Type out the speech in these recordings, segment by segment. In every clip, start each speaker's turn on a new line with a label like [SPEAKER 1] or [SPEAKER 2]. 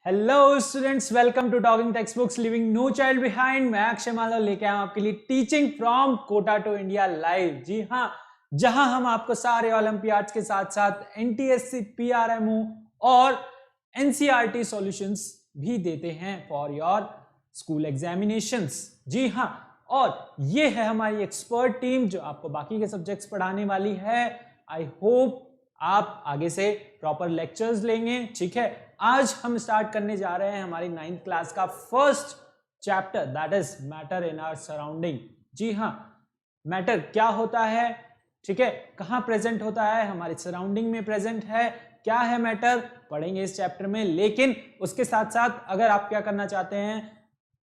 [SPEAKER 1] Hello students, welcome to talking text books leaving no child behind. मैं अक्षय मालव लेके आया हूं आपके लिए teaching from Kota to India live. जी हाँ, जहां हम आपको सारे ओलंपियाड्स के साथ साथ एनटीएससी, पीआरएमओ और एनसीईआरटी सॉल्यूशंस भी देते हैं फॉर योर स्कूल एग्जामिनेशंस। जी हाँ, और ये है हमारी एक्सपर्ट टीम जो आपको बाकी के सब्जेक्ट्स पढ़ाने वाली है। आई होप आप आगे से प्रॉपर लेक्चर्स लेंगे। ठीक है, आज हम स्टार्ट करने जा रहे हैं हमारी 9th क्लास का first chapter, that is matter in our surrounding. जी हाँ, मैटर क्या होता है, ठीक है, कहाँ प्रेजेंट होता है, हमारे सराउंडिंग में प्रेजेंट है। क्या है मैटर, पढ़ेंगे इस चैप्टर में। लेकिन उसके साथ साथ अगर आप क्या करना चाहते हैं,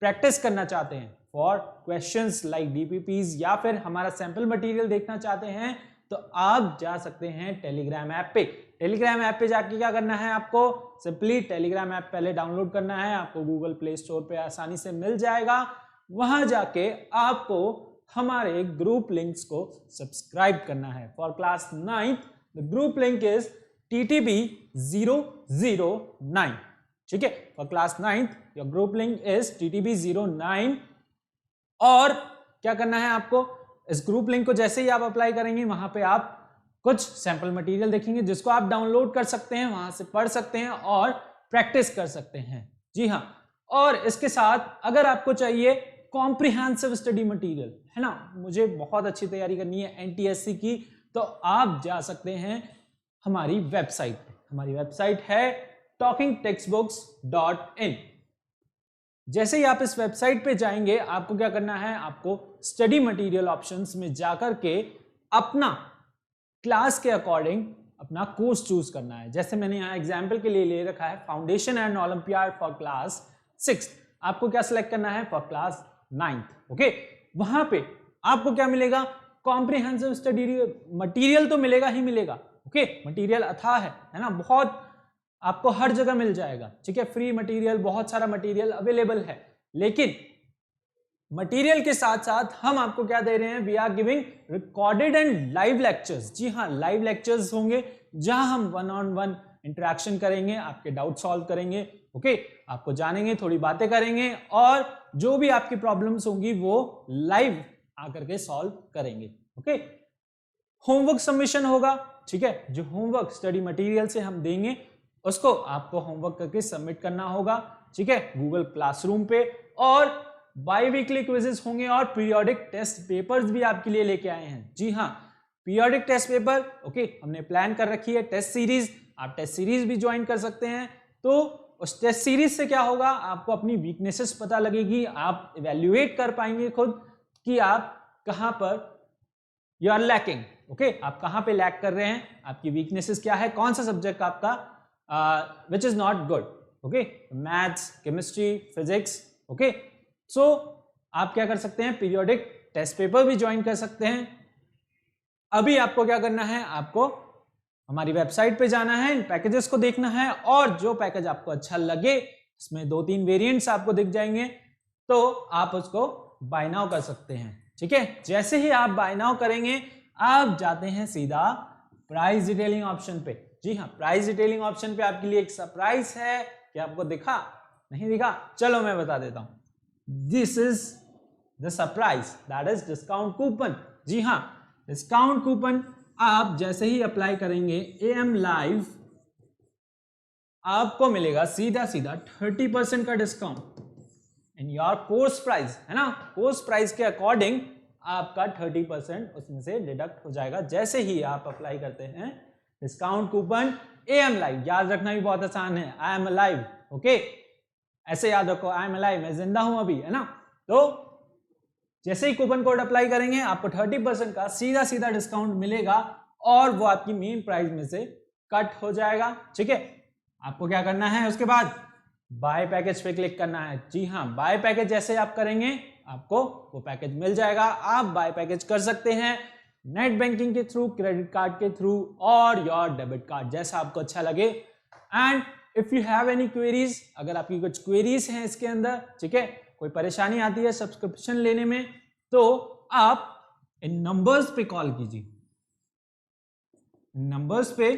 [SPEAKER 1] प्रैक्टिस करना चाहते हैं फॉर क्वेश्चंस लाइक डीपीपीज या फिर हमारा सैंपल मटेरियल देखना चाहते हैं, तो आप जा सकते हैं टेलीग्राम ऐप पे। टेलीग्राम ऐप पे जाके क्या करना है, आपको सिंपली टेलीग्राम ऐप पहले डाउनलोड करना है। आपको गूगल प्ले स्टोर पे आसानी से मिल जाएगा। वहां जाके आपको हमारे ग्रुप लिंक्स को सब्सक्राइब करना है for class 9th। The group link is TTB009। ठीक है, for class 9th your group link is TTB09। और क्या करना है आपको, इस ग्रुप लिंक को जैसे ही आप अप्लाई करेंगे वहां पे आप कुछ सैंपल मटेरियल देखेंगे जिसको आप डाउनलोड कर सकते हैं, वहां से पढ़ सकते हैं और प्रैक्टिस कर सकते हैं। जी हाँ, और इसके साथ अगर आपको चाहिए कॉम्प्रिहेंसिव स्टडी मटेरियल, है ना, मुझे बहुत अच्छी तैयारी करनी है एनटीएससी की, तो आप जा सकते हैं हमारी वेबसाइट पे। हमारी वेबसाइट है talkingtextbooks.in। जैसे ही आप इस वेबसाइट पे जाएंगे, आपको क्या करना है, आपको स्टडी मटेरियल ऑप्शंस में जाकर के अपना क्लास के अकॉर्डिंग अपना कोर्स चूज करना है। जैसे मैंने यहाँ एग्जाम्पल के लिए ले रखा है foundation and olympiad for class 6। आपको क्या सिलेक्ट करना है, फॉर क्लास 9th। ओके, वहां पे आपको क्या मिलेगा, कॉम्प्रिहेंसिव स्टडी मटेरियल तो मिलेगा ही मिलेगा। ओके, मटेरियल अथाह है ना, बहुत आपको हर जगह मिल जाएगा। ठीक है, फ्री मटेरियल, बहुत सारा मटेरियल अवेलेबल है। लेकिन मटेरियल के साथ साथ हम आपको क्या दे रहे हैं, we are giving recorded and live lectures. जी हाँ, लाइव लेक्चर्स होंगे जहां हम 1-on-1 इंटरेक्शन करेंगे, आपके डाउट सॉल्व करेंगे। ओके, आपको जानेंगे, थोड़ी बातें करेंगे और जो भी आपकी प्रॉब्लम्स होंगी वो लाइव आकर के सॉल्व करेंगे। ओके, होमवर्क सबमिशन होगा। ठीक है, जो होमवर्क स्टडी मटेरियल से हम देंगे उसको आपको होमवर्क करके सबमिट करना होगा। ठीक है, गूगल क्लासरूम पे। और बाई वीकली क्विजेस होंगे और पीरियोडिक टेस्ट पेपर्स भी आपके लिए लेके आए हैं। जी हाँ, पीरियोडिक टेस्ट पेपर, ओके, हमने प्लान कर रखी है टेस्ट सीरीज। आप टेस्ट सीरीज भी ज्वाइन कर सकते हैं। तो उस टेस्ट सीरीज से क्या होगा, आपको अपनी वीकनेसेस पता लगेगी, आप इवेल्युएट कर पाएंगे खुद कि आप कहां पर यू आर लैकिंग। ओके, आप कहां पे लैक कर रहे हैं, आपकी वीकनेसेस क्या है, कौन सा सब्जेक्ट आपका which is not good. Okay, maths, chemistry, physics. Okay, so आप क्या कर सकते हैं, पीरियोडिक टेस्ट पेपर भी ज्वाइन कर सकते हैं। अभी आपको क्या करना है, आपको हमारी वेबसाइट पे जाना है, इन पैकेजेस को देखना है और जो पैकेज आपको अच्छा लगे, इसमें 2-3 वेरिएंट्स आपको दिख जाएंगे, तो आप उसको बाय नाउ कर सकते हैं। ठीक है, जैसे ही आप बाय नाउ करेंगे, आप जाते हैं सीधा प्राइस डिटेलिंग ऑप्शन पे। जी हाँ, प्राइस डिटेलिंग ऑप्शन पे आपके लिए एक सरप्राइज है। क्या आपको दिखा, नहीं दिखा, चलो मैं बता देता हूं। This is the surprise, that is discount coupon. जी हाँ, डिस्काउंट कूपन आप जैसे ही अप्लाई करेंगे AM लाइव, आपको मिलेगा सीधा सीधा 30% का discount in your course price, है ना। कोर्स प्राइस के अकॉर्डिंग आपका 30% उसमें से डिडक्ट हो जाएगा जैसे ही आप अप्लाई करते हैं डिस्काउंट कूपन AM लाइव। याद रखना भी बहुत आसान है, आई एम अलाइव। ओके, ऐसे याद रखो, आई एम अलाइव, मैं जिंदा हूं अभी, है ना। तो जैसे ही कूपन कोड अप्लाई करेंगे, आपको 30% का सीधा सीधा डिस्काउंट मिलेगा और वो आपकी मेन प्राइस में से कट हो जाएगा। ठीक है, आपको क्या करना है, उसके बाद बाय पैकेज पे क्लिक करना है। जी हाँ, बाय पैकेज जैसे आप करेंगे आपको वो पैकेज मिल जाएगा। आप बाय पैकेज कर सकते हैं नेट बैंकिंग के थ्रू, क्रेडिट कार्ड के थ्रू और योर डेबिट कार्ड, जैसा आपको अच्छा लगे। And if you have any queries, अगर आपकी कुछ क्वेरीज हैं इसके अंदर, ठीक है, कोई परेशानी आती है सब्सक्रिप्शन लेने में, तो आप इन नंबर्स पे कॉल कीजिए। नंबर्स पे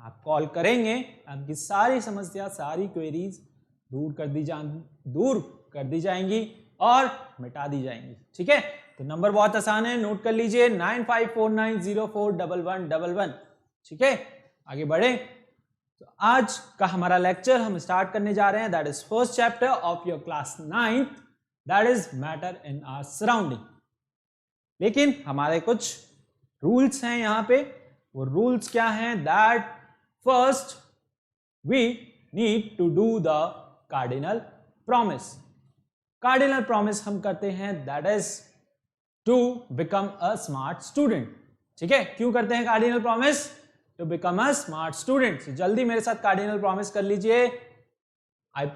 [SPEAKER 1] आप कॉल करेंगे, आपकी सारी समस्या, सारी क्वेरीज दूर कर दी जाएंगी और मिटा दी जाएंगी। ठीक है, तो नंबर बहुत आसान है, नोट कर लीजिए 9549041111। ठीक है, आगे बढ़े। तो आज का हमारा लेक्चर हम स्टार्ट करने जा रहे हैं, that is first chapter of your class 9th, that is matter in our surrounding. लेकिन हमारे कुछ रूल्स हैं यहाँ पे। वो रूल्स क्या हैं? That first we need to do the cardinal promise. Cardinal promise हम करते हैं, that is to become a smart student. ठीक है, क्यों करते हैं cardinal promise? To become a smart student. जल्दी मेरे साथ कार्डिनल प्रॉमिस कर लीजिए। I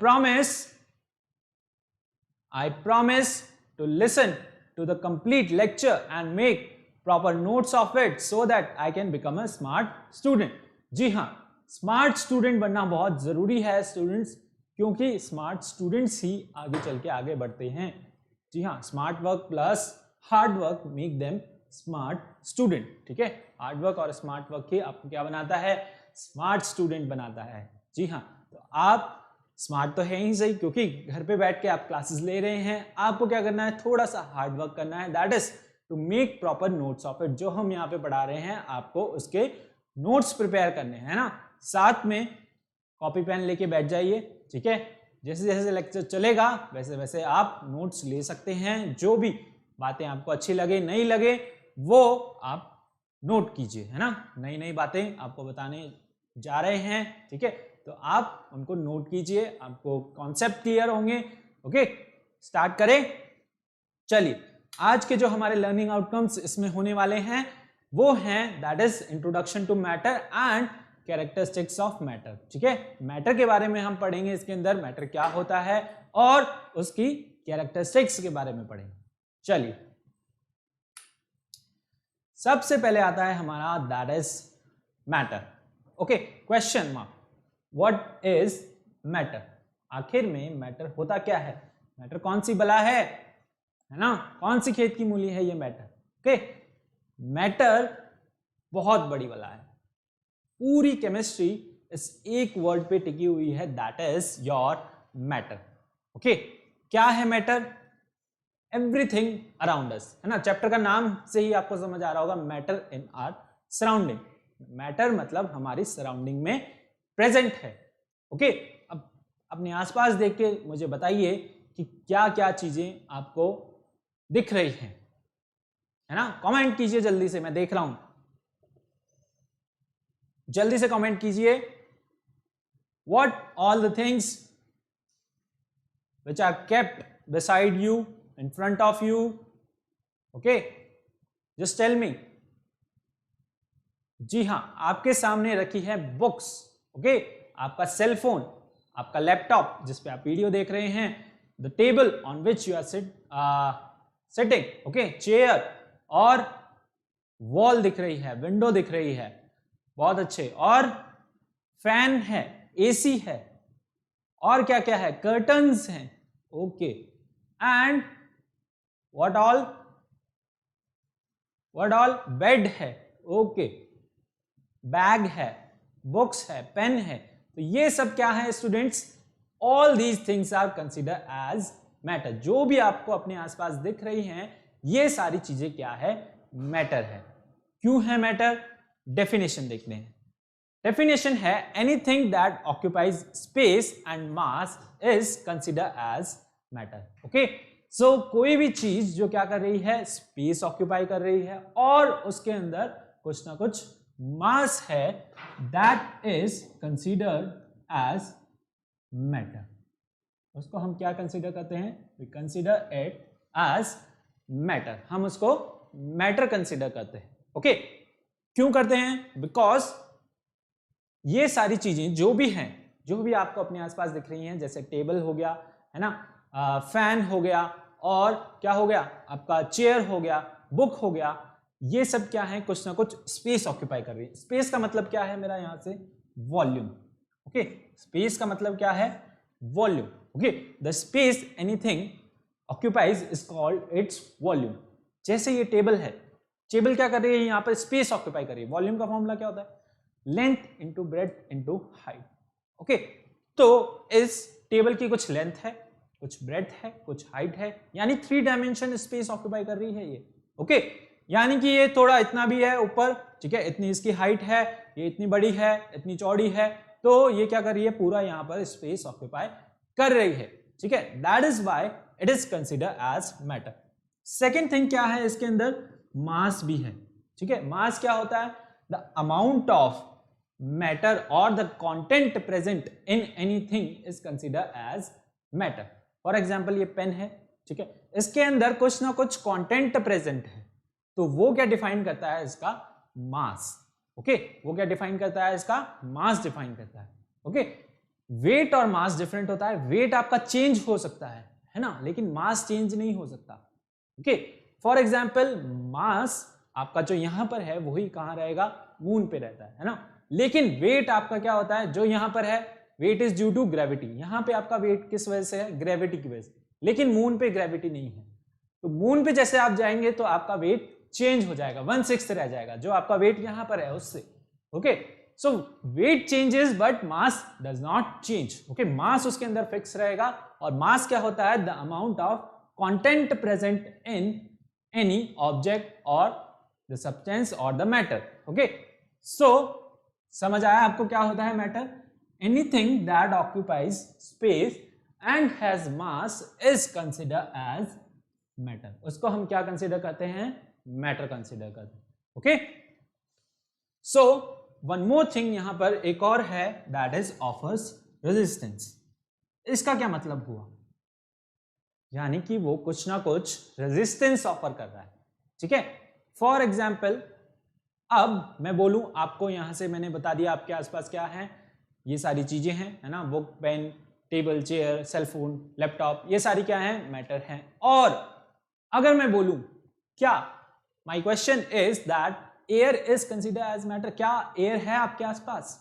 [SPEAKER 1] promise to listen to the complete lecture and make proper notes of it so that I can become a smart student. जी हाँ, smart student बनना बहुत जरूरी है स्टूडेंट्स, क्योंकि स्मार्ट स्टूडेंट्स ही आगे चल के आगे बढ़ते हैं। जी हाँ, smart work plus hard work make them smart student. ठीक है, हार्ड वर्क और स्मार्ट वर्क ही आपको क्या बनाता है? स्मार्ट स्टूडेंट बनाता है। जी हाँ, तो आप स्मार्ट तो है ही सही, क्योंकि घर पे बैठ के आप क्लासेस ले रहे हैं। आपको क्या करना है? थोड़ा सा हार्ड वर्क करना है, that is to make proper notes of it. जो हम यहाँ पे पढ़ा रहे हैं आपको उसके नोट्स प्रिपेयर करने हैं ना। साथ में कॉपी पेन लेके बैठ जाइए। ठीक है, जैसे जैसे लेक्चर चलेगा वैसे वैसे आप नोट्स ले सकते हैं। जो भी बातें आपको अच्छी लगे, नहीं लगे, वो आप नोट कीजिए, है ना। नई नई बातें आपको बताने जा रहे हैं। ठीक है, तो आप उनको नोट कीजिए, आपको कॉन्सेप्ट क्लियर होंगे। ओके, स्टार्ट करें। चलिए, आज के जो हमारे लर्निंग आउटकम्स इसमें होने वाले हैं वो हैं, that is introduction to matter and characteristics of matter. ठीक है, मैटर के बारे में हम पढ़ेंगे, इसके अंदर मैटर क्या होता है और उसकी कैरेक्टरिस्टिक्स के बारे में पढ़ेंगे। चलिए, सबसे पहले आता है हमारा that is matter. Okay, question mark, what is matter? आखिर में मैटर होता क्या है? मैटर कौन सी बला है ना, कौन सी खेत की मूली है ये मैटर? ओके, मैटर बहुत बड़ी बला है। पूरी केमिस्ट्री इस एक वर्ड पे टिकी हुई है, that is your matter. Okay, क्या है मैटर? एवरीथिंग अराउंड अस, है ना। चैप्टर का नाम से ही आपको समझ आ रहा होगा, matter in our surrounding. Matter मतलब हमारी सराउंडिंग में प्रेजेंट है। ओके, अब अपने आसपास देख के मुझे बताइए कि क्या क्या चीजें आपको दिख रही हैं, है ना। कमेंट कीजिए जल्दी से, मैं देख रहा हूं, जल्दी से कमेंट कीजिए। What all the things which are kept beside you, in front of you? Okay, just tell me. जी हाँ, आपके सामने रखी है बुक्स। ओके, आपका सेल फोन, आपका लैपटॉप जिस पे आप वीडियो देख रहे हैं, the table on which you are sitting, okay, chair, और वॉल दिख रही है, विंडो दिख रही है, बहुत अच्छे, और फैन है, एसी है, और क्या क्या है? कर्टन्स हैं। Okay, and what all? Bed है। ओके, बैग है, बुक्स है, पेन है। तो ये सब क्या है students? All these things are consider as matter. जो भी आपको अपने आसपास दिख रही हैं, ये सारी चीजें क्या है? मैटर है। क्यों है मैटर? डेफिनेशन देखते हैं। डेफिनेशन है, anything that occupies space and mass is consider as matter. Okay, so कोई भी चीज जो क्या कर रही है? स्पेस ऑक्यूपाई कर रही है और उसके अंदर कुछ ना कुछ मास है, that is considered as matter. उसको हम क्या कंसिडर करते हैं? We consider it as matter. हम उसको मैटर कंसिडर करते हैं। ओके, क्यों करते हैं? बिकॉज ये सारी चीजें जो भी हैं, जो भी आपको अपने आसपास दिख रही हैं, जैसे टेबल हो गया, है ना, फैन हो गया, और क्या हो गया? आपका चेयर हो गया, बुक हो गया, ये सब क्या है? कुछ ना कुछ स्पेस ऑक्यूपाई कर रही है। स्पेस का मतलब क्या है मेरा यहां से? वॉल्यूम। ओके, स्पेस का मतलब क्या है? Volume. Okay, the space anything occupies is called its volume. जैसे ये टेबल है, टेबल क्या कर रही है? यहाँ पर स्पेस ऑक्यूपाई कर रही है। वॉल्यूम का फॉर्मूला क्या होता है? Length into breadth into height. Okay, तो इस टेबल की कुछ लेंथ है, कुछ ब्रेड्थ है, कुछ हाइट है, यानी 3 डायमेंशन स्पेस ऑक्यूपाई कर रही है ये। ओके, यानी कि ये थोड़ा इतना भी है ऊपर, ठीक है, इतनी इसकी हाइट है, ये इतनी बड़ी है, इतनी चौड़ी है, तो ये क्या कर रही है, पूरा यहां पर स्पेस ऑक्यूपाई कर रही है, ठीक है। That is why it is consider as matter. Second thing क्या है, इसके अंदर मास भी है, ठीक है। मास क्या होता है, द अमाउंट ऑफ मैटर और the content present in anything is consider as matter. For example ये पेन है, ठीक है, इसके अंदर कुछ ना कुछ कंटेंट प्रेजेंट है, तो वो क्या डिफाइन करता है, इसका मास। ओके, वो क्या डिफाइन करता है, इसका मास डिफाइन करता है। ओके, वेट और मास डिफरेंट होता है, वेट आपका चेंज हो सकता है ना, लेकिन मास चेंज नहीं हो सकता। ओके, फॉर एग्जाम्पल मास आपका जो यहां पर है वही कहां रहेगा, मून पे रहता है ना, लेकिन वेट आपका क्या होता है, जो यहां पर है weight is due to gravity. यहां पे आपका वेट किस वजह से है, ग्रेविटी की वजह से, लेकिन मून पे ग्रेविटी नहीं है, तो मून पे जैसे आप जाएंगे तो आपका वेट चेंज हो जाएगा, 1/6 रह जाएगा जो आपका वेट यहां पर है उससे। Okay, so weight changes but mass does not change. Okay, mass उसके अंदर फिक्स रहेगा, और मास क्या होता है, the amount of content present in any object और द सब्सटेंस और द मैटर। ओके, सो समझ आया आपको क्या होता है matter, anything that occupies space and has mass is consider as matter. उसको हम क्या कंसिडर करते हैं, मैटर कंसिडर करते हैं। Okay, so one more thing यहां पर एक और है, दैट इज ऑफर्स रेजिस्टेंस। इसका क्या मतलब हुआ, यानी कि वो कुछ ना कुछ रेजिस्टेंस ऑफर कर रहा है, ठीक है। फॉर एग्जाम्पल अब मैं बोलूं आपको, यहां से मैंने बता दिया आपके आसपास क्या है, ये सारी चीजें हैं, है ना, book, pen, table, chair, cellphone, laptop, ये सारी क्या है, मैटर हैं। और अगर मैं बोलूं क्या, my question is that air is consider as matter, क्या एयर है आपके आसपास,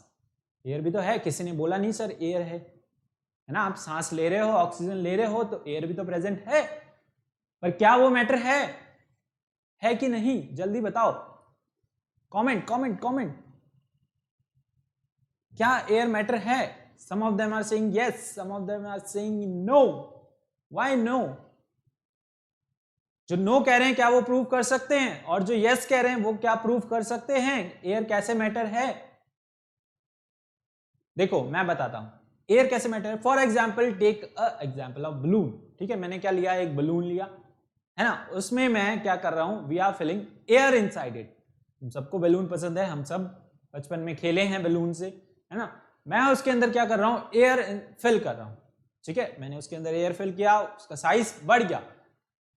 [SPEAKER 1] एयर भी तो है, किसी ने बोला नहीं सर एयर है ना, आप सांस ले रहे हो, ऑक्सीजन ले रहे हो, तो एयर भी तो प्रेजेंट है, पर क्या वो मैटर है कि नहीं, जल्दी बताओ, कमेंट कमेंट कमेंट, क्या एयर मैटर है? Some of them are saying yes, some of them are saying no. Why no? जो नो कह रहे हैं क्या वो प्रूव कर सकते हैं, और जो यस कह रहे हैं वो क्या प्रूव कर सकते हैं, एयर कैसे मैटर है? देखो मैं बताता हूं एयर कैसे मैटर है। For example take a example of balloon, ठीक है, मैंने क्या लिया, एक बलून लिया है ना, उसमें मैं क्या कर रहा हूं, we are filling air inside it. हम सबको बैलून पसंद है, हम सब बचपन में खेले हैं बैलून से, है ना। मैं उसके अंदर क्या कर रहा हूं, एयर फिल कर रहा हूं, ठीक है, मैंने उसके अंदर एयर फिल किया, उसका साइज बढ़ गया।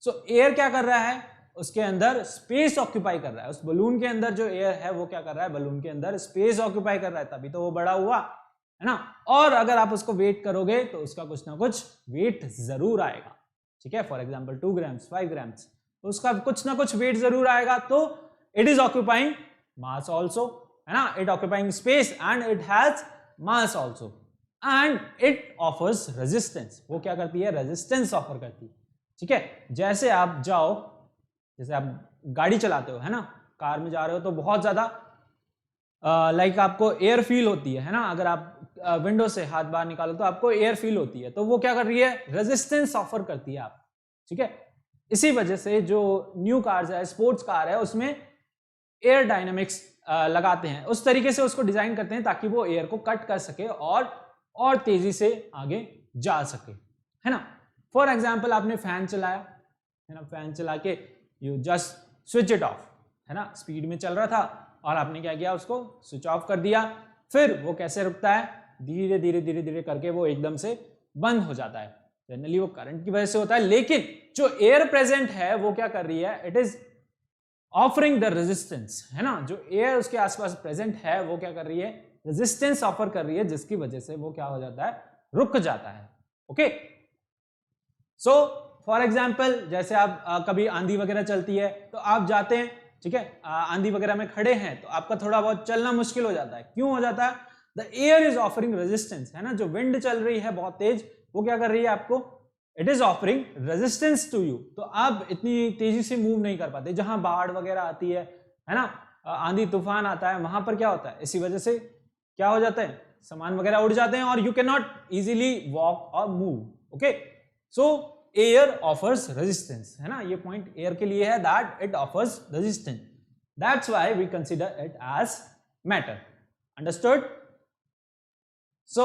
[SPEAKER 1] सो एयर क्या कर रहा है, उसके अंदर स्पेस ऑक्यूपाई कर रहा है, उस बलून के अंदर जो एयर है वो क्या कर रहा है, बलून के अंदर स्पेस ऑक्यूपाई कर रहा है, तभी तो वो बड़ा हुआ, है ना। और अगर आप उसको वेट करोगे तो उसका कुछ ना कुछ वेट जरूर आएगा, ठीक है, फॉर एग्जाम्पल 2 ग्राम्स 5 ग्राम्स, तो उसका कुछ ना कुछ वेट जरूर आएगा, तो it is occupying mass also, है ना, it occupying space and it has mass also and it offers resistance. वो क्या करती है, रेजिस्टेंस ऑफर करती है, ठीक है। जैसे आप जाओ, जैसे आप गाड़ी चलाते हो, है ना, कार में जा रहे हो तो बहुत ज्यादा लाइक आपको एयर फील होती है ना, अगर आप विंडो से हाथ बाहर निकालो तो आपको एयर फील होती है, तो वो क्या कर रही है, रेजिस्टेंस ऑफर करती है आप, ठीक है। इसी वजह से जो न्यू कार्स है, स्पोर्ट्स कार है, उसमें एयर डायनामिक्स लगाते हैं, उस तरीके से उसको डिजाइन करते हैं ताकि वो एयर को कट कर सके और तेजी से आगे जा सके, है ना। फॉर एग्जाम्पल आपने फैन चलाया, है ना, फैन चला के you just switch it of, है ना, स्पीड में चल रहा था और आपने क्या किया, उसको स्विच ऑफ कर दिया, फिर वो कैसे रुकता है, धीरे धीरे धीरे धीरे करके वो एकदम से बंद हो जाता है। जनरली वो करंट की वजह से होता है, लेकिन जो एयर प्रेजेंट है वो क्या कर रही है, it is offering the resistance, है ना, जो एयर उसके आसपास प्रेजेंट है वो क्या कर रही है, रेजिस्टेंस ऑफर कर रही है, जिसकी वजह से वो क्या हो जाता है, रुक जाता है। ओके, सो फॉर एग्जाम्पल जैसे आप कभी आंधी वगैरह चलती है तो आप जाते हैं, ठीक है, आंधी वगैरह में खड़े हैं तो आपका थोड़ा बहुत चलना मुश्किल हो जाता है, क्यों हो जाता है, the air is offering resistance, है ना, जो विंड चल रही है बहुत तेज, वो क्या कर रही है आपको, it is offering resistance to you, तो आप इतनी तेजी से मूव नहीं कर पाते। जहां बाढ़ वगैरह आती है ना, आंधी तूफान आता है, वहां पर क्या होता है, इसी वजह से क्या हो जाता है, सामान वगैरह उड़ जाते हैं और you can not easily walk और move. Okay, so air offers resistance, है ना, ये पॉइंट एयर के लिए है, that it offers resistance. That's why we consider it as matter. Understood? So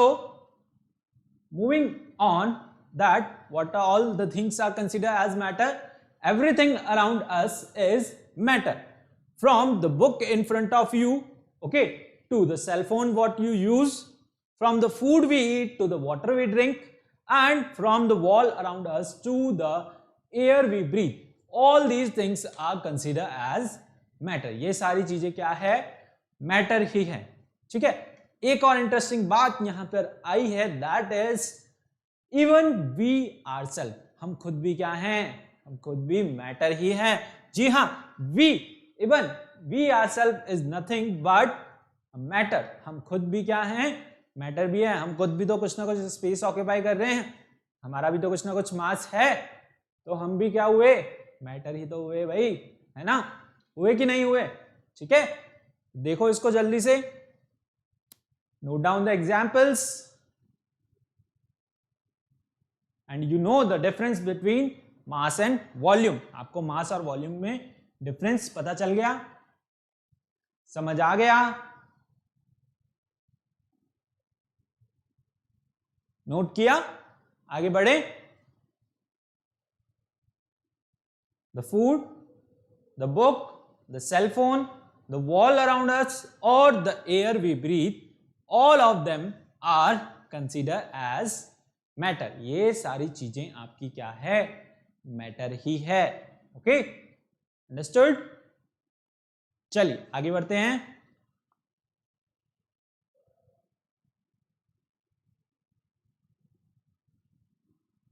[SPEAKER 1] moving on, that what all the things are considered as matter, everything around us is matter, from the book in front of you, okay, to the cell phone what you use, from the food we eat to the water we drink, and from the wall around us to the air we breathe, all these things are considered as matter. ये सारी चीजें क्या है, matter ही है. ठीक है, एक और इंटरेस्टिंग बात यहां पर आई है, that is even we ourself, हम खुद भी क्या हैं, हम खुद भी मैटर ही हैं. जी हां, we, even we ourself is nothing but matter. हम खुद भी क्या हैं, मैटर भी है. हम खुद भी तो कुछ ना कुछ स्पेस ऑक्यूपाई कर रहे हैं, हमारा भी तो कुछ ना कुछ मास है, तो हम भी क्या हुए, मैटर ही तो हुए भाई, है ना, हुए कि नहीं हुए. ठीक है, देखो इसको जल्दी से, note down the examples and you know the difference between mass and volume. आपको मास और वॉल्यूम में डिफरेंस पता चल गया, समझ आ गया, नोट किया, आगे बढ़े. The food, the book, the cell phone, the wall around us or the air we breathe, all of them are considered as matter. ये सारी चीजें आपकी क्या है, मैटर ही है. Okay, understood? चलिए आगे बढ़ते हैं.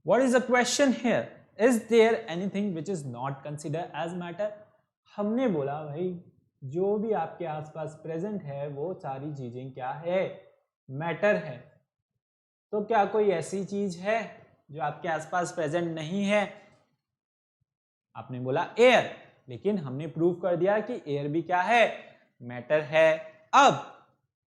[SPEAKER 1] What is the question here? Is there anything which is not considered as matter? हमने बोला भाई जो भी आपके आसपास प्रेजेंट है वो सारी चीजें क्या है, मैटर है. तो क्या कोई ऐसी चीज है जो आपके आसपास प्रेजेंट नहीं है? आपने बोला एयर, लेकिन हमने प्रूव कर दिया कि एयर भी क्या है, मैटर है. अब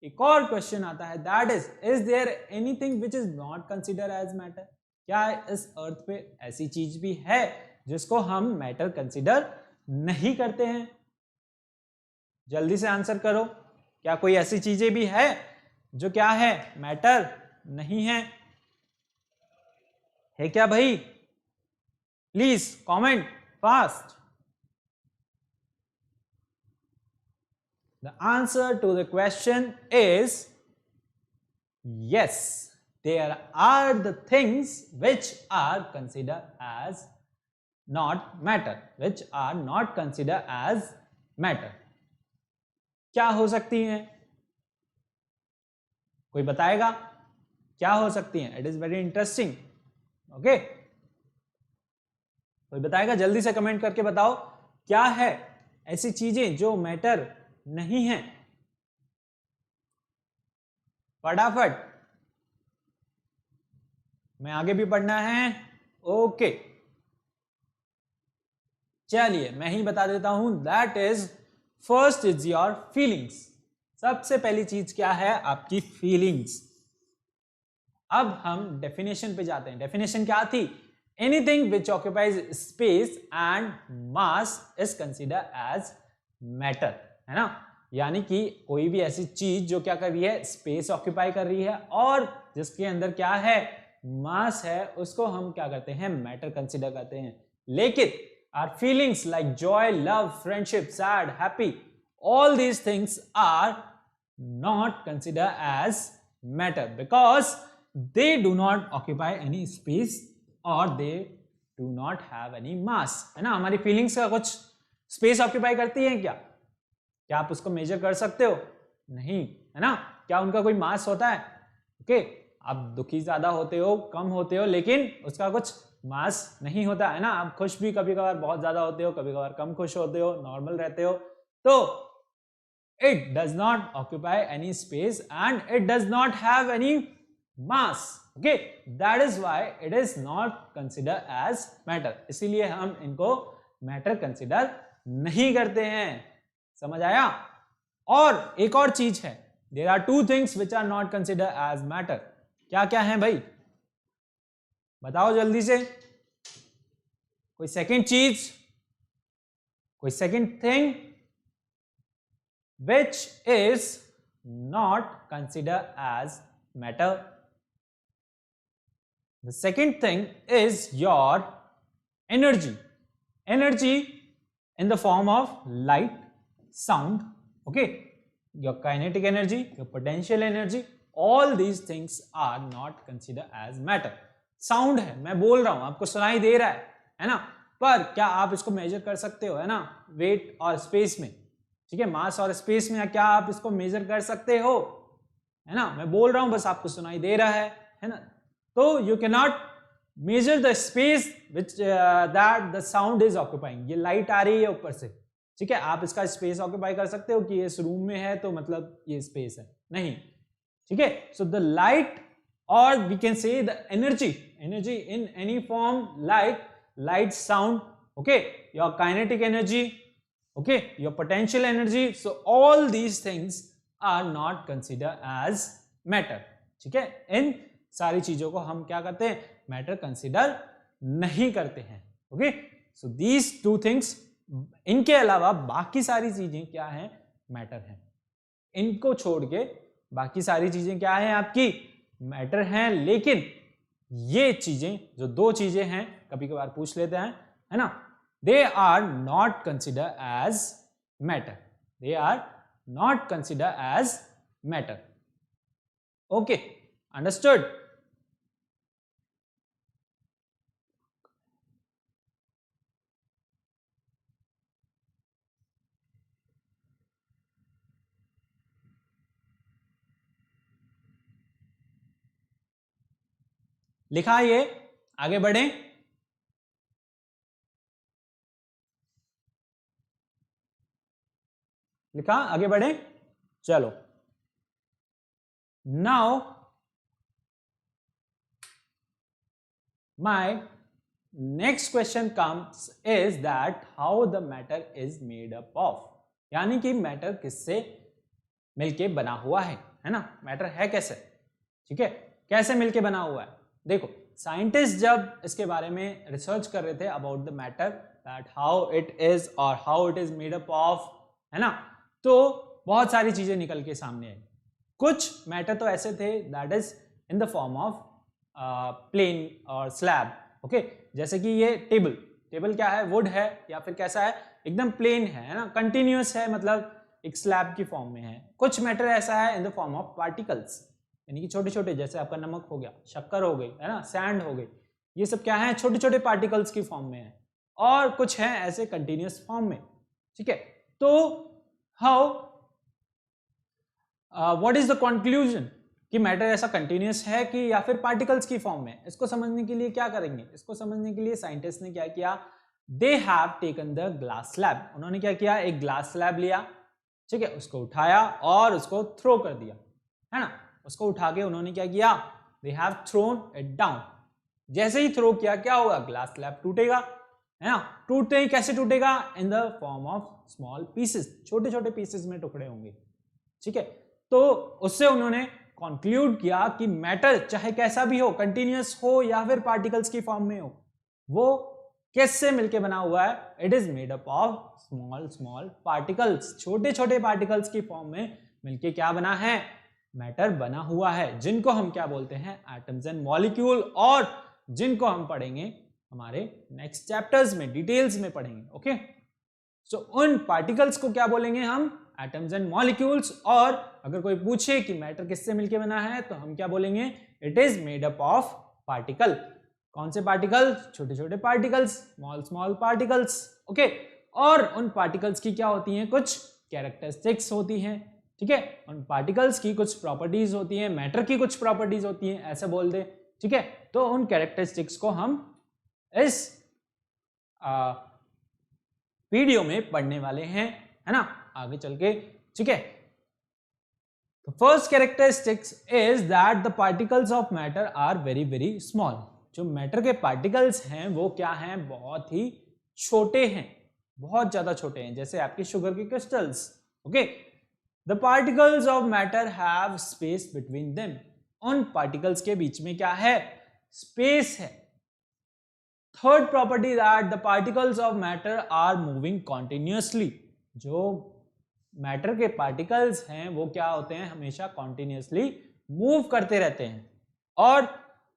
[SPEAKER 1] एक और क्वेश्चन आता है, that is there anything which is not consider as matter? क्या इस अर्थ पे ऐसी चीज भी है जिसको हम मैटर कंसिडर नहीं करते हैं? जल्दी से आंसर करो. क्या कोई ऐसी चीजें भी है जो क्या है, मैटर नहीं है? है क्या भाई? Please comment fast. The answer to the question is yes, there are the things which are considered as not matter, which are not considered as matter. क्या हो सकती हैं? कोई बताएगा क्या हो सकती हैं? It is very interesting. Okay, कोई बताएगा? जल्दी से कमेंट करके बताओ क्या है ऐसी चीजें जो मैटर नहीं है. फटाफट, मैं आगे भी पढ़ना है. ओके, चलिए मैं ही बता देता हूं. That is first is your feelings. सबसे पहली चीज क्या है, आपकी फीलिंग्स. अब हम डेफिनेशन पे जाते हैं. डेफिनेशन क्या थी? Anything which occupies space and mass is consider as matter, है ना. यानी कि कोई भी ऐसी चीज जो क्या कर रही है, स्पेस ऑक्यूपाई कर रही है और जिसके अंदर क्या है, मास है, उसको हम क्या करते हैं, मैटर कंसिडर करते हैं. लेकिन our feelings like joy, love, friendship, sad, happy, all these things are not considered as matter because they do not occupy any space or they do not have any mass. है ना, हमारी feelings का कुछ space occupy करती है क्या? क्या आप उसको मेजर कर सकते हो? नहीं, है ना. क्या उनका कोई मास होता है? ओके, आप दुखी ज्यादा होते हो, कम होते हो, लेकिन उसका कुछ मास नहीं होता, है ना. आप खुश भी कभी कभार बहुत ज्यादा होते हो, कभी कभार कम खुश होते हो, नॉर्मल रहते हो. तो it does not occupy any space and it does not have any mass. Okay, that is why it is not consider as matter. इसीलिए हम इनको मैटर कंसिडर नहीं करते हैं. समझ आया? और एक और चीज है, there are two things which are not consider as matter. क्या क्या है भाई, बताओ जल्दी से, कोई सेकंड चीज, कोई second thing which is not considered as matter. The second thing is your energy. Energy in the form of light, sound, okay? Your kinetic energy, your potential energy, all these things are not considered as matter. Sound है, मैं बोल रहा हूं, आपको सुनाई दे रहा है ना, पर क्या आप इसको मेजर कर सकते हो, है ना, वेट और स्पेस में, ठीक है, मास और स्पेस में क्या आप इसको मेजर कर सकते हो, है ना, मैं बोल रहा हूं बस आपको सुनाई दे रहा है ना, तो you can not measure the space which that the sound is occupying. ये लाइट आ रही है ऊपर से, ठीक है, आप इसका स्पेस ऑक्यूपाई कर सकते हो कि इस रूम में है तो मतलब ये स्पेस है, नहीं, ठीक है। सो द लाइट और we can say the energy in any form, light, sound, okay, your kinetic energy, okay, your potential energy, so all these things are not considered as matter, ठीक है। इन सारी चीजों को हम क्या करते हैं, मैटर कंसिडर नहीं करते हैं, okay. So these two things, इनके अलावा बाकी सारी चीजें क्या हैं, मैटर हैं। इनको छोड़ के बाकी सारी चीजें क्या हैं, आपकी मैटर हैं, लेकिन ये चीजें जो दो चीजें हैं, कभी कभार पूछ लेते हैं, है ना, they are not considered as matter. They are not considered as matter. Okay, understood? लिखा ये, आगे बढ़ें। लिखा, आगे बढ़े, चलो। Now my next question comes is that how the matter is made up of, यानी कि मैटर किससे मिलके बना हुआ है ना, मैटर है कैसे, ठीक है, कैसे मिलके बना हुआ है। देखो, साइंटिस्ट जब इसके बारे में रिसर्च कर रहे थे about the matter, that how it is और how it is made up of, है ना, तो बहुत सारी चीजें निकल के सामने आई। कुछ मैटर तो ऐसे थे that is in the form of plane और स्लैब, ओके, जैसे कि ये टेबल क्या है, वुड है या फिर कैसा है, एकदम प्लेन है ना, कंटिन्यूअस है, मतलब एक स्लैब की फॉर्म में है। कुछ मैटर ऐसा है इन द फॉर्म ऑफ पार्टिकल्स, यानी कि छोटे छोटे, जैसे आपका नमक हो गया, शक्कर हो गई, है ना, सैंड हो गई, ये सब क्या है, छोटे छोटे पार्टिकल्स की फॉर्म में है। और कुछ है ऐसे कंटिन्यूअस फॉर्म में, ठीक है। तो how what is the conclusion कि मैटर ऐसा कंटिन्यूअस है कि या फिर पार्टिकल्स की फॉर्म में, इसको समझने के लिए क्या करेंगे, इसको समझने के लिए साइंटिस्ट ने क्या किया, they have taken the glass slab, उन्होंने क्या किया, एक ग्लास स्लैब लिया, ठीक है, उसको उठाया और उसको थ्रो कर दिया, है ना, उसको उठा के उन्होंने क्या किया, they have thrown it down. जैसे ही थ्रो किया क्या होगा, ग्लास स्लैब टूटेगा, है ना, टूटते ही कैसे टूटेगा, इन the form of small pieces, छोटे छोटे पीसेस में टुकड़े होंगे, ठीक है। तो उससे उन्होंने कंक्लूड किया कि मैटर चाहे कैसा भी हो, कंटिन्यूअस हो या फिर पार्टिकल्स की फॉर्म में हो, वो किससे मिलके बना हुआ है, it is made up of small small particles, छोटे छोटे पार्टिकल्स की फॉर्म में मिलके क्या बना है, मैटर बना हुआ है, जिनको हम क्या बोलते हैं, एटम्स एंड मॉलिक्यूल, और जिनको हम पढ़ेंगे हमारे नेक्स्ट चैप्टर्स में, डिटेल्स में पढ़ेंगे, ओके। सो उन पार्टिकल्स को क्या बोलेंगे हम, एटम्स एंड मॉलिक्यूल्स। और अगर कोई पूछे कि मैटर किससे मिलके बना है, तो हम क्या बोलेंगे, it is made up of particle. कौन से पार्टिकल, छोटे छोटे particles, small small particles, okay. और उन पार्टिकल्स की क्या होती हैं, कुछ कैरेक्टरिस्टिक्स होती हैं, ठीक है, उन पार्टिकल्स की कुछ प्रॉपर्टीज होती हैं, मैटर की कुछ प्रॉपर्टीज होती हैं, ऐसे बोल दे, ठीक है। तो उन कैरेक्टरिस्टिक्स को हम इस वीडियो में पढ़ने वाले हैं, है ना, आगे चल के, ठीक है। तो first characteristics is that the particles of matter are very very small. जो मैटर के पार्टिकल्स हैं वो क्या हैं, बहुत ही छोटे हैं, बहुत ज्यादा छोटे हैं, जैसे आपके शुगर के crystals, okay. The particles of matter have space between them, उन पार्टिकल्स के बीच में क्या है, स्पेस है। Third property that the particles of matter are moving continuously, जो मैटर के पार्टिकल्स हैं वो क्या होते हैं, हमेशा कॉन्टिन्यूसली मूव करते रहते हैं। और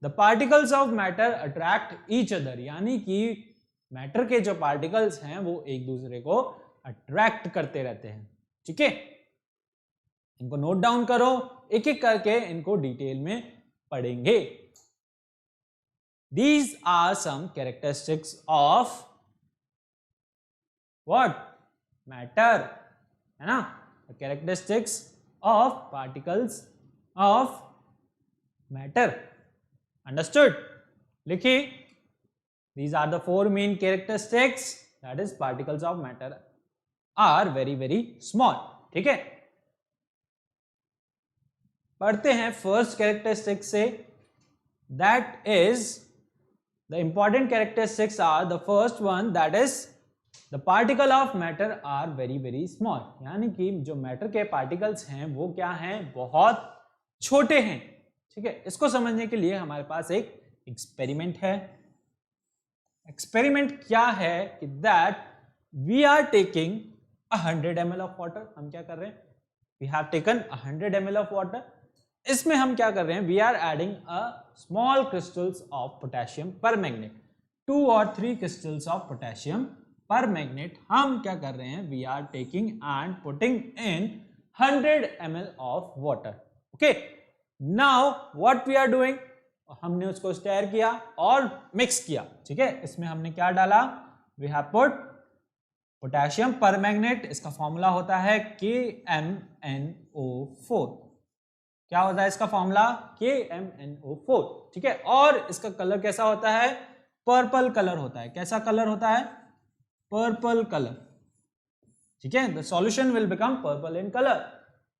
[SPEAKER 1] the particles of matter attract each other, यानी कि मैटर के जो पार्टिकल्स हैं वो एक दूसरे को अट्रैक्ट करते रहते हैं। ठीक है, इनको नोट डाउन करो, एक एक करके इनको डिटेल में पढ़ेंगे। These are some characteristics of what? Matter, है ना? The characteristics of particles of matter. Understood? लिखिए, these are the four main characteristics, that is particles of matter are very very small. ठीक है, पढ़ते हैं फर्स्ट कैरेक्टरिस्टिक से, that is the important characteristics are the first one, that is the particle of matter are very very small, यानी कि जो matter के particles हैं वो क्या हैं, बहुत छोटे हैं। ठीक है, इसको समझने के लिए हमारे पास एक एक्सपेरिमेंट है। एक्सपेरिमेंट क्या है कि that we are taking 100 ml of water, हम क्या कर रहे हैं, we have taken 100 ml of water, इसमें हम क्या कर रहे हैं, we are adding a small crystals of potassium permanganate, 2 or 3 crystals of potassium permanganate हम क्या कर रहे हैं, we are taking and putting in 100 ml of water. Okay, now what we are doing, हमने उसको stair किया और mix किया। ठीक है, इसमें हमने क्या डाला, वी हैव पुट पोटेशियम पर मैग्नेट, इसका फॉर्मूला होता है KMnO4। क्या होता है इसका फॉर्मूला, KMnO4। ठीक है, और इसका कलर कैसा होता है, पर्पल कलर होता है। कैसा कलर होता है, पर्पल कलर। ठीक है, the solution will become purple in colour.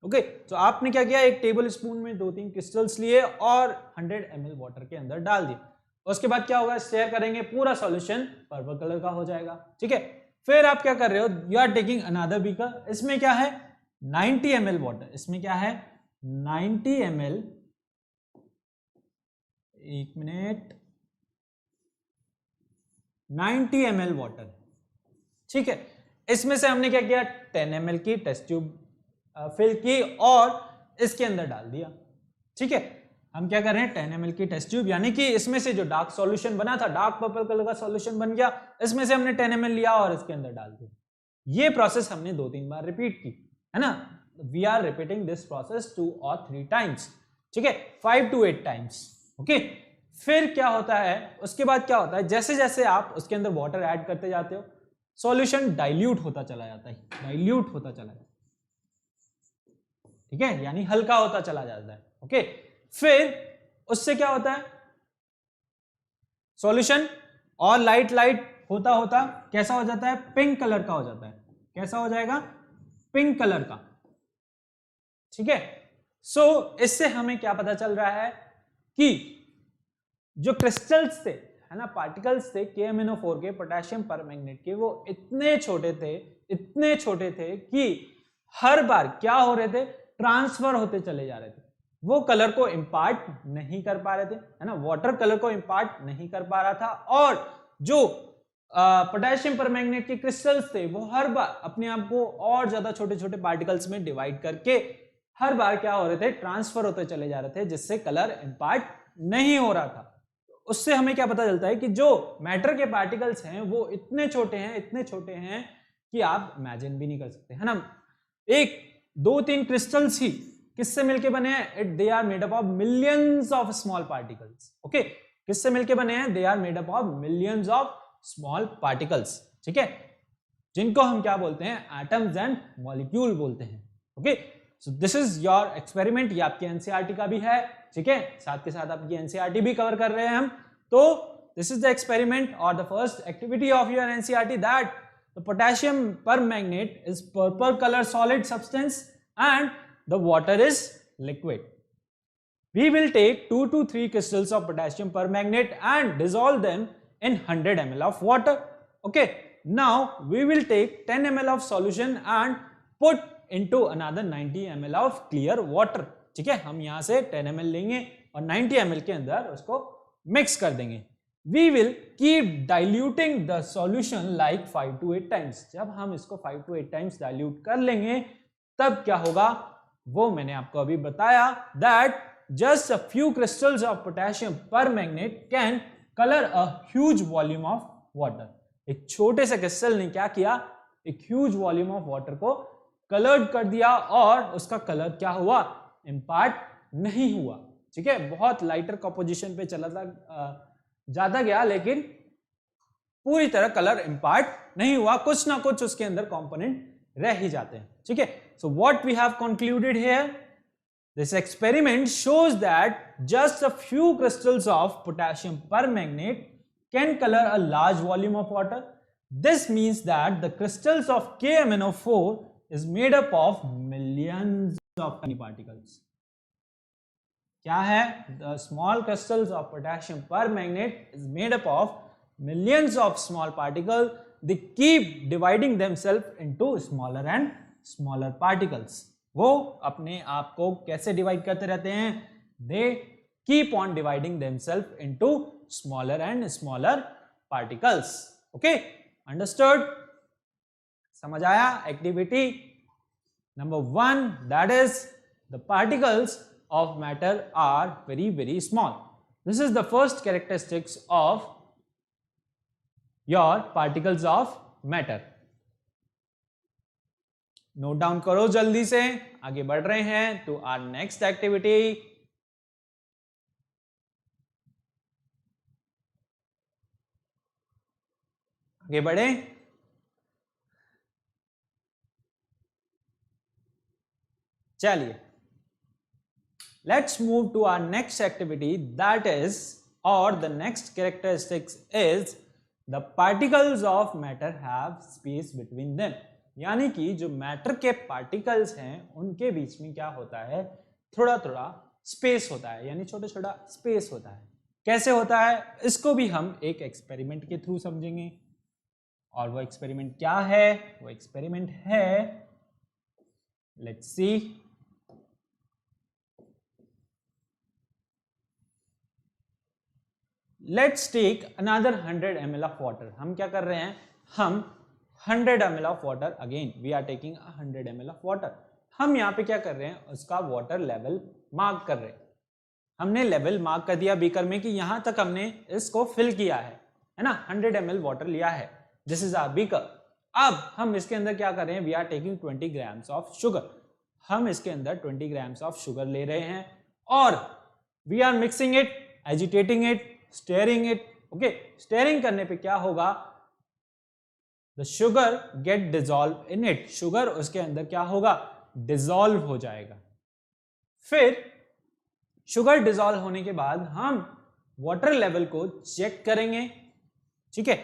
[SPEAKER 1] Okay, तो आपने क्या किया, एक टेबल स्पून में 2-3 क्रिस्टल्स लिए और 100 ml वाटर के अंदर डाल दिए। उसके बाद क्या होगा, स्टेयर करेंगे, पूरा सॉल्यूशन पर्पल कलर का हो जाएगा। ठीक है, फिर आप क्या कर रहे हो, you are taking another beaker, इसमें क्या है 90 ml वाटर, इसमें क्या है 90 ml, एक मिनट, 90 ml वाटर। ठीक है, इसमें से हमने क्या किया, 10 ml की टेस्ट ट्यूब फिल की और इसके अंदर डाल दिया। ठीक है, हम क्या कर रहे हैं, 10 ml की टेस्ट ट्यूब, यानी कि इसमें से जो डार्क सॉल्यूशन बना था, डार्क पर्पल कलर का सॉल्यूशन बन गया, इसमें से हमने 10 ml लिया और इसके अंदर डाल दिया। ये प्रोसेस हमने 2-3 बार रिपीट की, है ना। We are repeating this process 2 or 3 times. ठीक है, 5 to 8 टाइम्स। ओके, फिर क्या होता है, उसके बाद क्या होता है, जैसे जैसे आप उसके अंदर वाटर ऐड करते जाते हो, सॉल्यूशन डाइल्यूट होता चला जाता है, डाइल्यूट होता चला जाता है। ठीक है, यानी हल्का होता चला जाता है। ओके, फिर उससे क्या होता है, सॉल्यूशन और लाइट लाइट होता होता कैसा हो जाता है, पिंक कलर का हो जाता है। कैसा हो जाएगा, पिंक कलर का। ठीक है, सो इससे हमें क्या पता चल रहा है कि जो क्रिस्टल्स थे, है ना, पार्टिकल्स थे KMnO4 के, पोटेशियम परमैंगनेट के, वो इतने छोटे थे, इतने छोटे थे कि हर बार क्या हो रहे थे, ट्रांसफर होते चले जा रहे थे। वो कलर को इंपार्ट नहीं कर पा रहे थे, है ना, वाटर कलर को इंपार्ट नहीं कर पा रहा था, और जो पोटेशियम परमैंगनेट के क्रिस्टल्स थे वो हर बार अपने आप को और ज्यादा छोटे छोटे पार्टिकल्स में डिवाइड करके हर बार क्या हो रहे थे, ट्रांसफर होते चले जा रहे थे, जिससे कलर इंपार्ट नहीं हो रहा था। उससे हमें क्या पता चलता है कि जो मैटर के पार्टिकल्स हैं वो इतने छोटे हैं, इतने छोटे हैं कि आप इमेजिन भी नहीं कर सकते, है ना। एक 2-3 क्रिस्टल्स ही किससे मिलके बने हैं, they are made up of millions of small particles. Okay, किससे मिलके बने हैं, they are made up of millions of small particles. ठीक है, जिनको हम क्या बोलते हैं, एटम्स एंड मॉलिक्यूल बोलते हैं। Okay, so this is your experiment. ये आपके एनसीईआरटी का भी है। ठीक है, साथ के साथ आपकी एनसीईआरटी भी कवर कर रहे हैं हम। तो दिस इज द एक्सपेरिमेंट और the first activity of your NCERT, that the potassium permanganate is purple colour solid substance and the water is liquid. We will take 2 to 3 crystals of potassium permanganate and dissolve them in 100 ml of water. Okay, now we will take 10 ml of solution and put into another 90 ml of clear water। ठीक है, हम यहां से 10 ml लेंगे और 90 ml के अंदर उसको मिक्स कर देंगे। We will keep diluting the solution like 5 to 8 times। जब हम इसको 5 to 8 times dilute कर लेंगे तब क्या होगा वो मैंने आपको अभी बताया, that just a few crystals of potassium permanganate can color a huge volume of water। एक छोटे से क्रिस्टल ने क्या किया, एक ह्यूज वॉल्यूम ऑफ वाटर को कलर्ड कर दिया और उसका कलर क्या हुआ, इम्पार्ट नहीं हुआ। ठीक है, बहुत लाइटर कंपोजिशन पे चला था, ज्यादा गया लेकिन पूरी तरह कलर इम्पार्ट नहीं हुआ, कुछ ना कुछ उसके अंदर कंपोनेंट रह ही जाते हैं। ठीक है, so what we have concluded here, this experiment shows that just a few crystals of potassium permanganate can color a large volume of water। This means that the crystals of KMnO4 is made up of millions of tiny particles। क्या है, the small crystals of potassium permanganate is made up of millions of small particles। They keep dividing themselves into smaller and smaller particles। वो अपने आप को कैसे divide करते रहते हैं, they keep on dividing themselves into smaller and smaller particles। okay, understood? समझ आया? Activity number 1, that is the particles of matter are very very small। this is the first characteristics of your particles of matter। Note down करो जल्दी से, आगे बढ़ रहे हैं to our next activity। आगे बढ़े, चलिए let's move to our next activity, that is और the next characteristics is the particles of matter have space between them. यानी कि जो मैटर के पार्टिकल्स हैं उनके बीच में क्या होता है, थोड़ा थोड़ा स्पेस होता है, यानी छोटा छोटा स्पेस होता है। कैसे होता है इसको भी हम एक एक्सपेरिमेंट के थ्रू समझेंगे। और वो एक्सपेरिमेंट क्या है, वो एक्सपेरिमेंट है, let's see, let's take another 100 ml of water. हम क्या कर रहे हैं, हम 100 ml of water, again we are taking 100 ml of water. हम यहाँ पे क्या कर रहे हैं, उसका वाटर लेवल मार्क कर रहे हैं। हमने लेवल मार्क कर दिया बीकर में कि यहां तक हमने इसको फिल किया है ना, 100 ml वाटर लिया है, दिस इज आवर बीकर। अब हम इसके अंदर क्या कर रहे हैं, we are taking 20 grams of sugar. हम इसके अंदर 20 ग्राम्स ऑफ शुगर ले रहे हैं और we are mixing it, agitating it, stirring it. Okay, stirring करने पे क्या होगा, the sugar get dissolve in it. Sugar उसके अंदर क्या होगा, डिजॉल्व हो जाएगा। फिर शुगर डिजॉल्व होने के बाद हम वाटर लेवल को चेक करेंगे। ठीक है,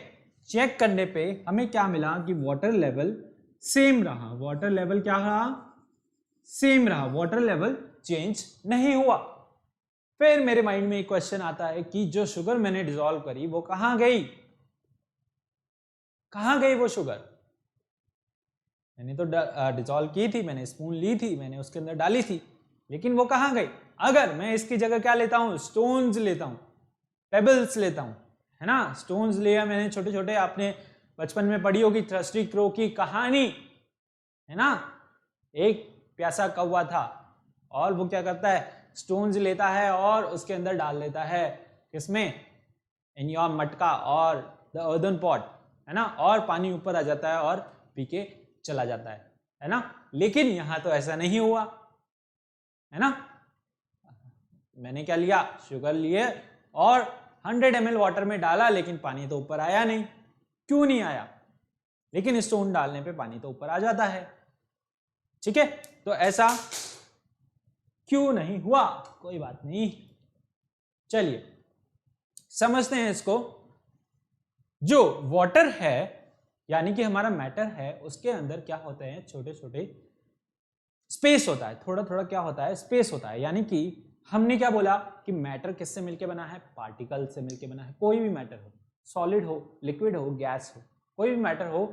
[SPEAKER 1] चेक करने पे हमें क्या मिला कि वाटर लेवल सेम रहा। वाटर लेवल क्या रहा, सेम रहा, वाटर लेवल चेंज नहीं हुआ। फिर मेरे माइंड में एक क्वेश्चन आता है कि जो शुगर मैंने डिसॉल्व करी वो कहां गई, कहां गई वो शुगर। मैंने तो डिसॉल्व की थी, मैंने स्पून ली थी, मैंने उसके अंदर डाली थी, लेकिन वो कहां गई। अगर मैं इसकी जगह क्या लेता हूं, स्टोन्स लेता हूं, पेबल्स लेता हूं, है ना, स्टोन्स लिया मैंने छोटे छोटे, आपने बचपन में पढ़ी होगी थ्रस्टी क्रो की कहानी, है ना। एक प्यासा कौवा था और वो क्या करता है, स्टोन्स लेता है और उसके अंदर डाल लेता है, किसमें, इन योर मटका और द अर्दन पॉट, है ना, और पानी ऊपर आ जाता है और पी के चला जाता है ना। लेकिन यहां तो ऐसा नहीं हुआ, है ना। मैंने क्या लिया, शुगर लिए और 100 ml वाटर में डाला, लेकिन पानी तो ऊपर आया नहीं। क्यों नहीं आया, लेकिन स्टोन डालने पे पानी तो ऊपर आ जाता है। ठीक है, तो ऐसा क्यों नहीं हुआ, कोई बात नहीं, चलिए समझते हैं इसको। जो वाटर है यानी कि हमारा मैटर है, उसके अंदर क्या होते हैं, छोटे छोटे स्पेस होता है, थोड़ा थोड़ा क्या होता है, स्पेस होता है। यानी कि हमने क्या बोला कि मैटर किससे मिलके बना है, पार्टिकल से मिलके बना है। कोई भी मैटर हो, सॉलिड हो, लिक्विड हो, गैस हो, कोई भी मैटर हो,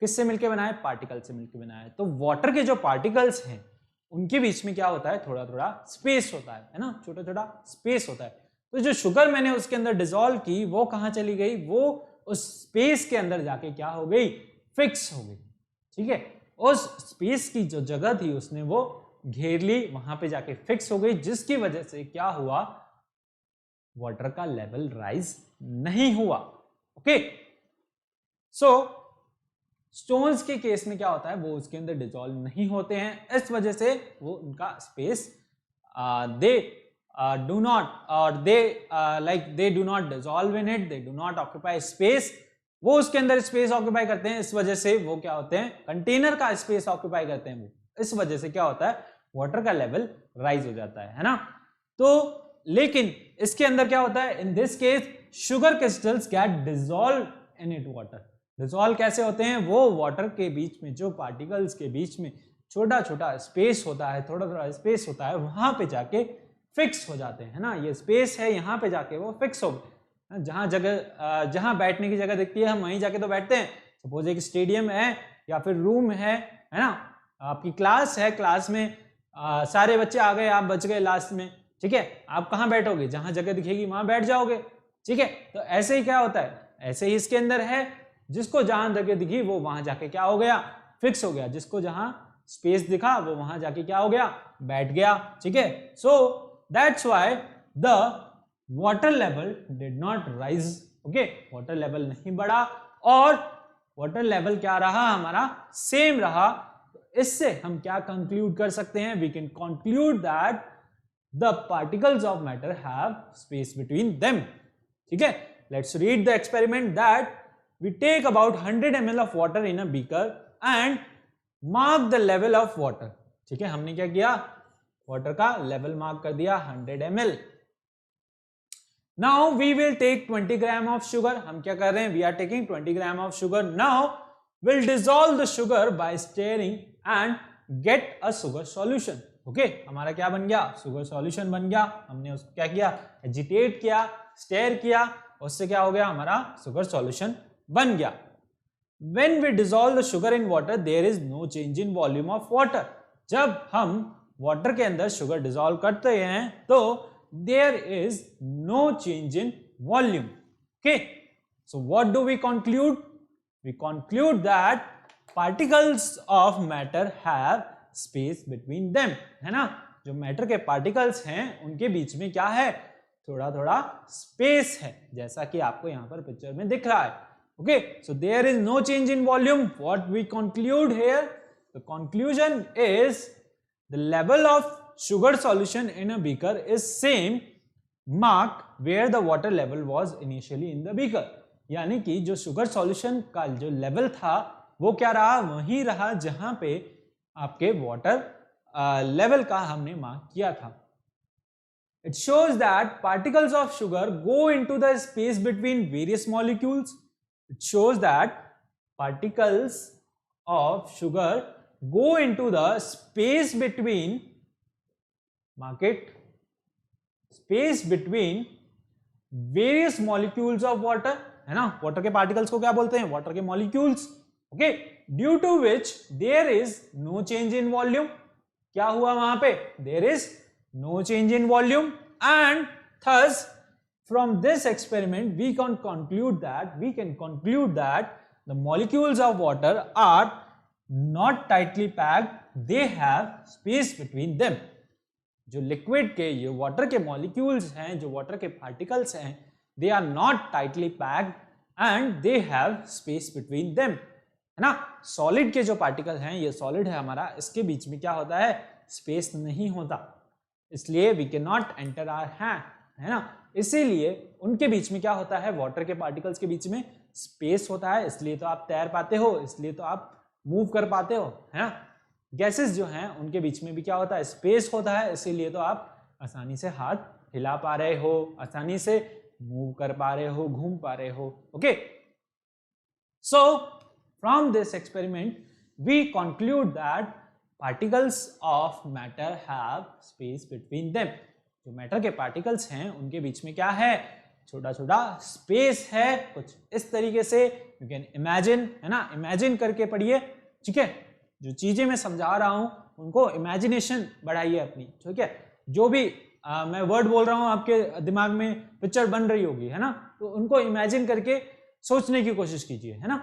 [SPEAKER 1] किससे मिलके बना है? पार्टिकल से मिलके बना है। तो वाटर के जो पार्टिकल्स हैं उनके बीच में क्या होता है? थोड़ा थोड़ा स्पेस होता है ना, छोटा छोटा स्पेस होता है। तो जो शुगर मैंने उसके अंदर डिसॉल्व की वो कहाँ चली गई? वो उस स्पेस के अंदर जाके क्या हो गई? फिक्स हो गई। ठीक है, उस स्पेस की जो जगह थी उसने वो घेर ली, वहां पे जाके फिक्स हो गई, जिसकी वजह से क्या हुआ? वाटर का लेवल राइज नहीं हुआ। ओके, सो स्टोन्स के केस में क्या होता है? वो उसके अंदर डिसॉल्व नहीं होते हैं, इस वजह से वो उनका स्पेस दे डू नॉट और they like they do not dissolve in it, they do not occupy space. वो उसके अंदर स्पेस ऑक्यूपाई करते हैं, इस वजह से वो क्या होते हैं? कंटेनर का स्पेस ऑक्यूपाई करते हैं वो, इस वजह से क्या होता है? वाटर का लेवल राइज हो जाता है ना। तो लेकिन इसके अंदर क्या होता है? In this case sugar crystals get dissolve in it water. Dissolve कैसे होते हैं? वो वाटर के बीच में जो पार्टिकल्स के बीच में छोटा छोटा स्पेस होता है, थोड़ा थोड़ा स्पेस होता है, वहां पे जाके फिक्स हो जाते हैं ना। ये स्पेस है, यहाँ पे जाके वो फिक्स हो गए। जहां जगह जहां बैठने की जगह दिखती है हम वहीं जाके तो बैठते हैं। सपोज एक स्टेडियम है या फिर रूम है ना, आपकी क्लास है, क्लास में सारे बच्चे आ गए, आप बच गए लास्ट में। ठीक है, आप कहाँ बैठोगे? जहां जगह दिखेगी वहां बैठ जाओगे। ठीक है, तो ऐसे ही क्या होता है? ऐसे ही इसके अंदर है, जिसको जहां जगह दिखी वो वहां जाके क्या हो गया? फिक्स हो गया। जिसको जहां स्पेस दिखा वो वहां जाके क्या हो गया? बैठ गया। ठीक है, so that's why the water level did not rise. Okay, water level नहीं बढ़ा और वाटर लेवल क्या रहा? हमारा सेम रहा। इससे हम क्या कंक्लूड कर सकते हैं? We can conclude that the particles of matter have space between them. ठीक है, let's read the experiment that we take about 100 ml of water in a beaker and mark the level of water. ठीक है, हमने क्या किया? Water का level mark कर दिया 100 ml. Now we will take 20 gram of sugar. हम क्या कर रहे हैं? We are taking 20 gram of sugar. Now we'll dissolve the sugar by stirring and get a sugar solution. Okay, हमारा क्या बन गया? सुगर सॉल्यूशन बन गया। हमने उसको क्या किया? एजिटेट किया, स्टेयर किया, उससे क्या हो गया? हमारा सुगर सॉल्यूशन बन गया। When we dissolve the sugar in water, there is no change in volume of water. जब हम वाटर के अंदर शुगर डिसॉल्व करते हैं तो there is no change in volume. Okay, so what do we conclude? We conclude that particles of matter have space between them. है ना, जो मैटर के पार्टिकल्स हैं उनके बीच में क्या है? थोड़ा थोड़ा स्पेस है, जैसा कि आपको यहां पर पिक्चर में दिख रहा है। Okay, so there is no change in volume. What we conclude here? The conclusion is the level of sugar solution in a beaker is same mark where the water level was initially in the beaker. यानी कि जो sugar solution का जो level था वो क्या रहा? वही रहा जहां पे आपके वाटर लेवल का हमने मार्क किया था। It shows that particles of sugar go into the space between various molecules. It shows that particles of sugar go into the space between, mark it, space between various molecules of water, है ना। Water के particles को क्या बोलते हैं? Water के molecules. Okay, due to which there is no change in volume. क्या हुआ वहां पे? There is no change in volume, and thus from this experiment we can conclude that the molecules of water are not tightly packed, they have space between them. जो liquid के, ये water के molecules हैं, जो water के particles हैं, they are not tightly packed and they have space between them, है ना। सॉलिड के जो पार्टिकल हैं, ये सॉलिड है हमारा, इसके बीच में क्या होता है? स्पेस नहीं होता, इसलिए we can not enter our hand, है ना। इसीलिए उनके बीच में क्या होता है? वाटर के पार्टिकल्स के बीच में स्पेस होता है, इसलिए तो आप तैर पाते हो, इसलिए तो आप मूव कर पाते हो, है ना। गैसेस जो हैं उनके बीच में भी क्या होता है? स्पेस होता है, इसीलिए तो आप आसानी से हाथ हिला पा रहे हो, आसानी से मूव कर पा रहे हो, घूम पा रहे हो। Okay, so from this experiment we conclude that particles of matter have space between them. जो मैटर के पार्टिकल्स हैं उनके बीच में क्या है? छोटा छोटा स्पेस है, कुछ इस तरीके से यू कैन इमेजिन, है ना, इमेजिन करके पढ़िए, ठीक है। जो चीजें मैं समझा रहा हूं उनको इमेजिनेशन बढ़ाइए अपनी, ठीक है। जो भी मैं वर्ड बोल रहा हूं आपके दिमाग में पिक्चर बन रही होगी, है ना, तो उनको इमेजिन करके सोचने की कोशिश कीजिए, है ना।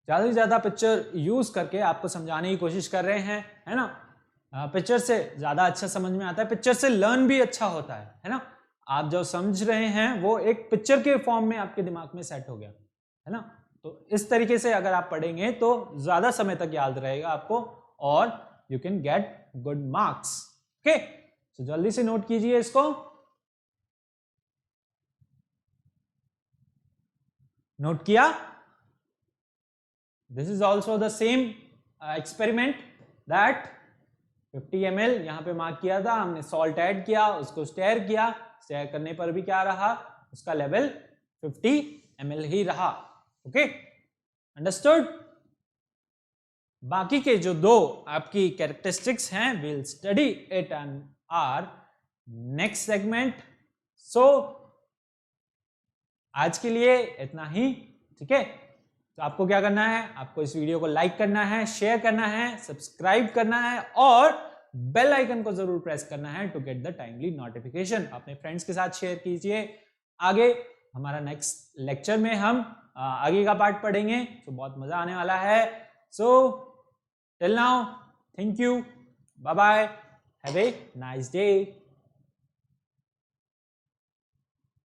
[SPEAKER 1] ज्यादा से ज्यादा पिक्चर यूज करके आपको समझाने की कोशिश कर रहे हैं, है ना। पिक्चर से ज्यादा अच्छा समझ में आता है, पिक्चर से लर्न भी अच्छा होता है ना। आप जो समझ रहे हैं वो एक पिक्चर के फॉर्म में आपके दिमाग में सेट हो गया, है ना। तो इस तरीके से अगर आप पढ़ेंगे तो ज्यादा समय तक याद रहेगा आपको और you can get good marks, okay. तो जल्दी से नोट कीजिए इसको, नोट किया। This is also the same experiment that 50 ml यहां पे मार्क किया था हमने, सॉल्ट ऐड किया, उसको स्टेयर किया, स्टेयर करने पर भी क्या रहा, उसका लेवल 50 ml ही रहा, ओके, अंडरस्टूड। बाकी के जो दो आपकी कैरेक्टरिस्टिक्स हैं will study it and our next segment. So आज के लिए इतना ही, ठीक है। तो आपको क्या करना है, आपको इस वीडियो को लाइक करना है, शेयर करना है, सब्सक्राइब करना है और बेल आइकन को जरूर प्रेस करना है to get the timely notification. अपने फ्रेंड्स के साथ शेयर कीजिए। आगे हमारा नेक्स्ट लेक्चर में हम आगे का पार्ट पढ़ेंगे, तो बहुत मजा आने वाला है। So till now, thank you, bye bye, have a nice day.